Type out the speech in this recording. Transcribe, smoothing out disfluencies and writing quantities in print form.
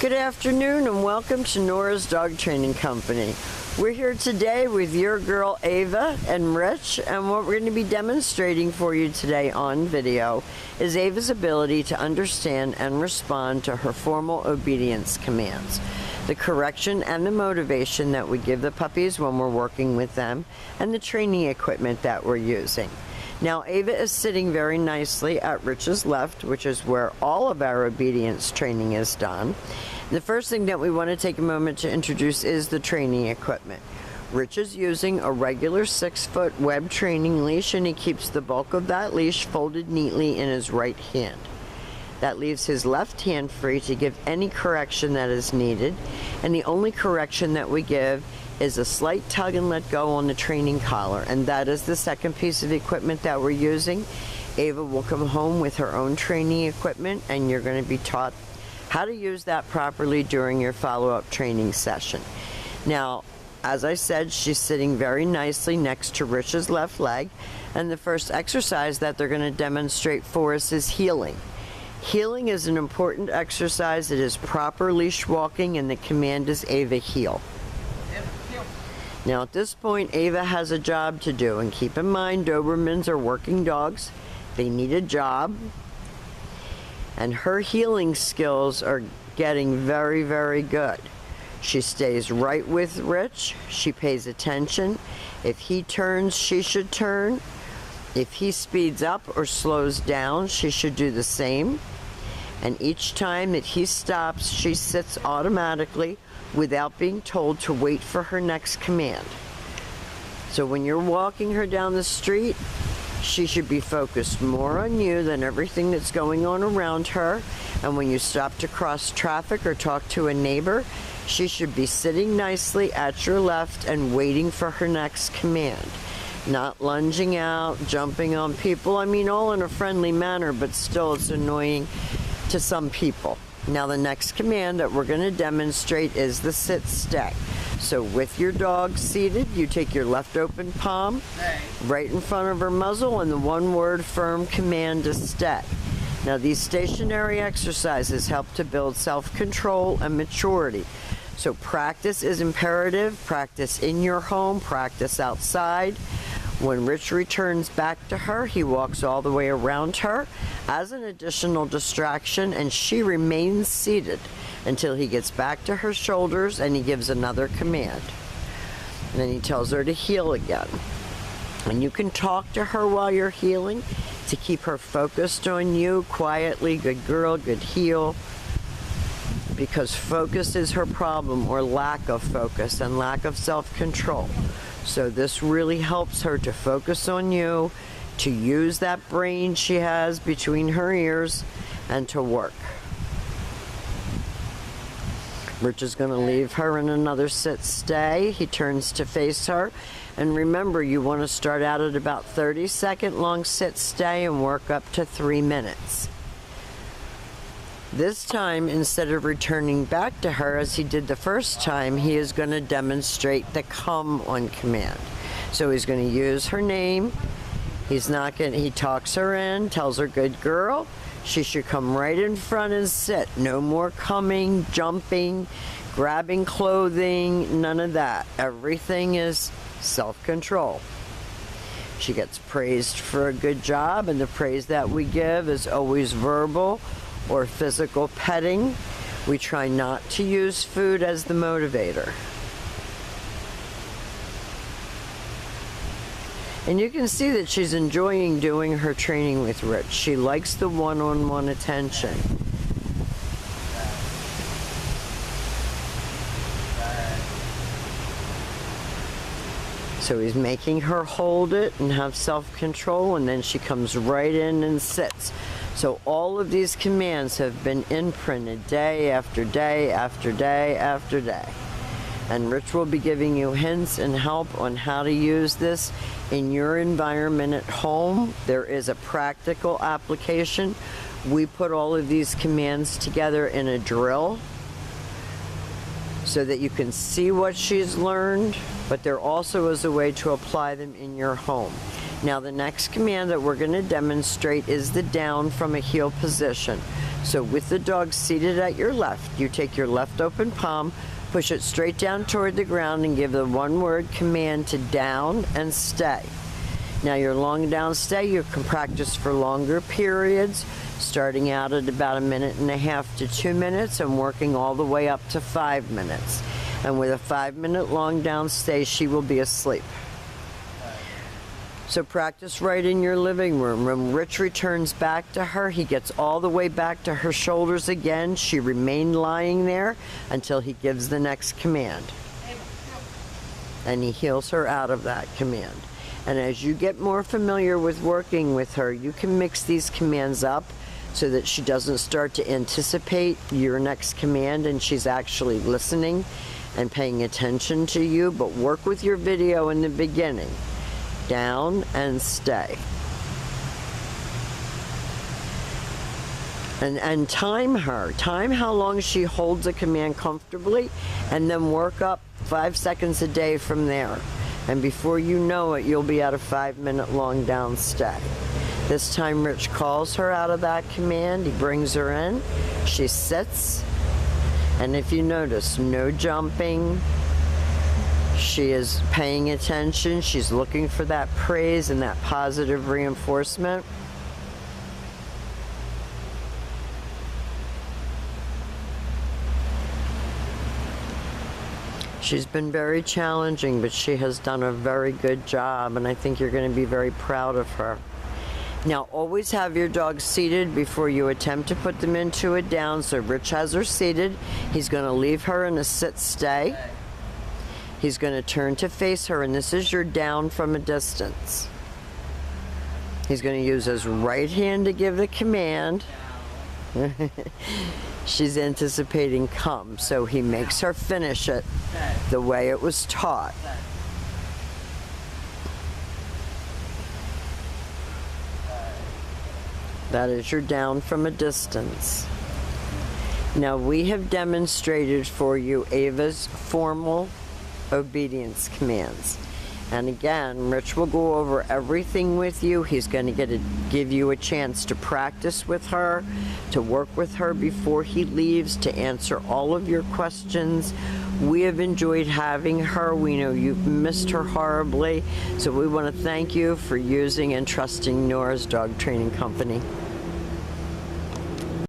Good afternoon and welcome to Nora's Dog Training Company. We're here today with your girl Ava and Rich, and what we're going to be demonstrating for you today on video is Ava's ability to understand and respond to her formal obedience commands, the correction and the motivation that we give the puppies when we're working with them, and the training equipment that we're using. Now, Ava is sitting very nicely at Rich's left, which is where all of our obedience training is done. The first thing that we want to take a moment to introduce is the training equipment. Rich is using a regular 6-foot web training leash, and he keeps the bulk of that leash folded neatly in his right hand. That leaves his left hand free to give any correction that is needed, and the only correction that we give is a slight tug and let go on the training collar, and that is the second piece of equipment that we're using. Ava will come home with her own training equipment, and you're going to be taught how to use that properly during your follow-up training session. Now, as I said, she's sitting very nicely next to Rich's left leg, and the first exercise that they're going to demonstrate for us is heeling. Heeling is an important exercise. It is proper leash walking, and the command is Ava, heel. Now at this point, Ava has a job to do, and keep in mind, Dobermans are working dogs. They need a job, and her heeling skills are getting very, very good. She stays right with Rich. She pays attention. If he turns, she should turn. If he speeds up or slows down, she should do the same. And each time that he stops, she sits automatically without being told to wait for her next command. So when you're walking her down the street, she should be focused more on you than everything that's going on around her. And when you stop to cross traffic or talk to a neighbor, she should be sitting nicely at your left and waiting for her next command. Not lunging out, jumping on people. I mean, all in a friendly manner, but still it's annoying to some people. Now the next command that we're going to demonstrate is the sit stay. So with your dog seated, you take your left open palm right in front of her muzzle, and the one-word firm command is stay. Now these stationary exercises help to build self-control and maturity. So practice is imperative. Practice in your home, practice outside. When Rich returns back to her, he walks all the way around her as an additional distraction, and she remains seated until he gets back to her shoulders and he gives another command. And then he tells her to heel again. And you can talk to her while you're heeling to keep her focused on you quietly. Good girl, good heel. Because focus is her problem, or lack of focus and lack of self-control. So this really helps her to focus on you, to use that brain she has between her ears, and to work. Rich is going to leave her in another sit stay. He turns to face her. And remember, you want to start out at about 30-second long sit stay and work up to 3 minutes. This time, instead of returning back to her as he did the first time, he is going to demonstrate the come on command. So he's going to use her name. He talks her in, tells her good girl. She should come right in front and sit. No more coming, jumping, grabbing clothing, none of that. Everything is self-control. She gets praised for a good job, and the praise that we give is always verbal or physical petting. We try not to use food as the motivator. And you can see that she's enjoying doing her training with Rich. She likes the one-on-one attention. So he's making her hold it and have self-control, and then she comes right in and sits. So all of these commands have been imprinted day after day after day after day. And Rich will be giving you hints and help on how to use this in your environment at home. There is a practical application. We put all of these commands together in a drill so that you can see what she's learned, but there also is a way to apply them in your home. Now the next command that we're going to demonstrate is the down from a heel position. So with the dog seated at your left, you take your left open palm, push it straight down toward the ground, and give the one-word command to down and stay. Now your long down stay, you can practice for longer periods, starting out at about 1.5 to 2 minutes and working all the way up to 5 minutes. And with a 5-minute long down stay, she will be asleep. So practice right in your living room. When Rich returns back to her, he gets all the way back to her shoulders again. She remained lying there until he gives the next command. And he heals her out of that command. And as you get more familiar with working with her, you can mix these commands up so that she doesn't start to anticipate your next command and she's actually listening and paying attention to you. But work with your video in the beginning. Down and stay. And time her. Time how long she holds a command comfortably, and then work up 5 seconds a day from there. And before you know it, you'll be at a 5-minute long down stay. This time Rich calls her out of that command. He brings her in. She sits. And if you notice, no jumping. She is paying attention. She's looking for that praise and that positive reinforcement. She's been very challenging, but she has done a very good job, and I think you're going to be very proud of her. Now, always have your dog seated before you attempt to put them into a down. So Rich has her seated. He's going to leave her in a sit-stay. He's going to turn to face her, and this is your down from a distance. He's going to use his right hand to give the command. She's anticipating come, so he makes her finish it the way it was taught. That is your down from a distance. Now we have demonstrated for you Ava's formal obedience commands. And again, Rich will go over everything with you. He's going to give you a chance to practice with her, to work with her before he leaves, to answer all of your questions. We have enjoyed having her. We know you've missed her horribly. So we want to thank you for using and trusting Nora's Dog Training Company.